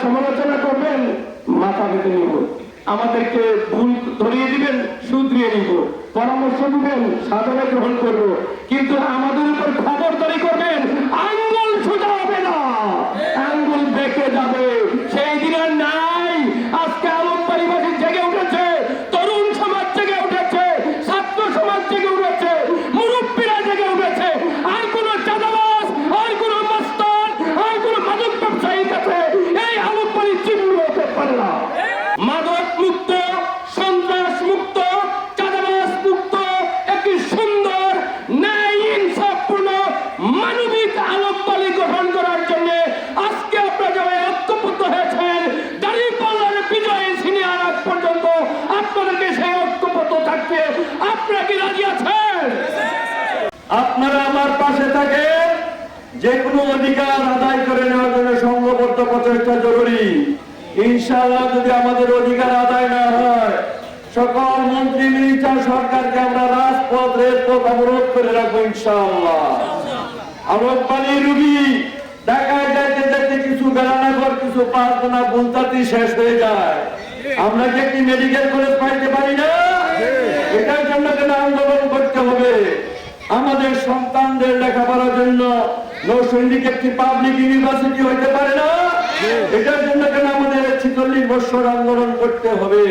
সমালোচনা করবেন, মাথা পেতে নিব। আমাদেরকে ভুল ধরিয়ে দিবেন, শুধরিয়ে নিব। পরামর্শ দিবেন, সাধনা গ্রহণ করব। কিন্তু আমাদের উপর খবরদারি করবেন, আঙ্গুল সোজা হবে না, আঙ্গুল বেঁকে যাবে। সেই দিন আর নাই। আজকে আলমবাড়িবাসী জেগে উঠেছে, তরুণ সমাজ জেগে উঠেছে, ছাত্র সমাজ জেগে উঠেছে, মুরব্বীরা জেগে উঠেছে। আর কোন চাঁদাবাজ, আর কোন মস্তান, আর কোন মাদক ব্যবসায়ীর কাছে এই আলমবাড়ি চিহ্ন হতে পারে না। মাদক মুক্ত, সন্ত্রাস মুক্ত, চাঁদাবাজ মুক্ত একটি সুন্দর ন্যায় ইনসাফপূর্ণ মানবিক আলমবাড়ি গঠন করার জন্য আজকে আপনারা যারা ঐক্যবদ্ধ হয়েছেন, দাঁড়িপাল্লার বিজয় সিনিয়র আগ পর্যন্ত আপনাদেরকে সেই ঐক্যবদ্ধ থাকতে আপনারা কি রাজি আছেন? আপনারা আমার পাশে থাকে, যে কোনো অধিকার আদায় করে নেওয়ার জন্য সংঘবদ্ধ প্রচেষ্টা জরুরি। ইনশাআল্লাহ যদি আমাদের অধিকার আদায় না হয়, সকল মন্ত্রী মিনিস্টার সরকারকে আমরা রাজপথ রেলপথ অবরোধ করে রাখবো ইনশাআল্লাহ। আলমবাড়ি রুগী ঢাকায় যাইতে যাইতে কিছু বেড়ানাঘর, কিছু পাঁচজনা বুলতাতি শেষ হয়ে যায়। আমরা কি একটি মেডিকেল কলেজ পাইতে পারি না? এটার জন্য কেন আন্দোলন করতে হবে? আমাদের সন্তানদের লেখাপড়ার জন্য নৌসৈনিক একটি পাবলিক ইউনিভার্সিটি হইতে পারে না? এটার জন্য কেন আমাদের 46 বছর আন্দোলন করতে হবে?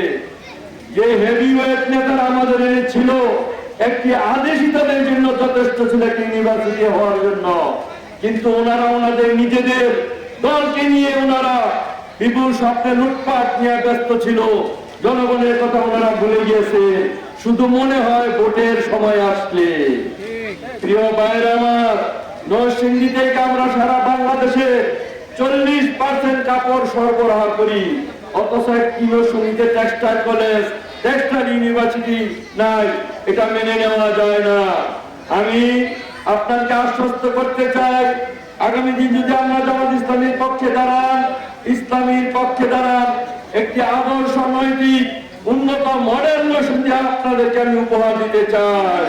যে হেভিওয়েট নেতারা আমাদের ছিল, একটি আদেশিতদের জন্য যথেষ্ট ছিল একটি ইউনিভার্সিটি হওয়ার জন্য, কিন্তু ওনারা ওনাদের নিজেদের দলকে নিয়ে ওনারা বিপুল স্বপ্নে লুটপাট নিয়ে ব্যস্ত ছিল। জনগণের কথা ওনারা ভুলে গিয়েছে, শুধু মনে হয় ভোটের সময় আসলে। প্রিয় ভাইরা আমার, নরসিংদী থেকে আমরা সারা বাংলাদেশে 40% কাপড় সরবরাহ করি, অথচ নরসিংদীতে টেক্সটাইল কলেজ, টেক্সটাইল ইউনিভার্সিটি নাই। এটা মেনে নেওয়া যায় না। আমি আপনাকে আশ্বস্ত করতে চাই, আগামী দিন যদি আমরা জামাত ইসলামীর পক্ষে দাঁড়ান, ইসলামীর পক্ষে দাঁড়ান, একটি আদর্শ নৈতিক উন্নত মডেল নরসিংদী আপনাদেরকে আমি উপহার দিতে চাই।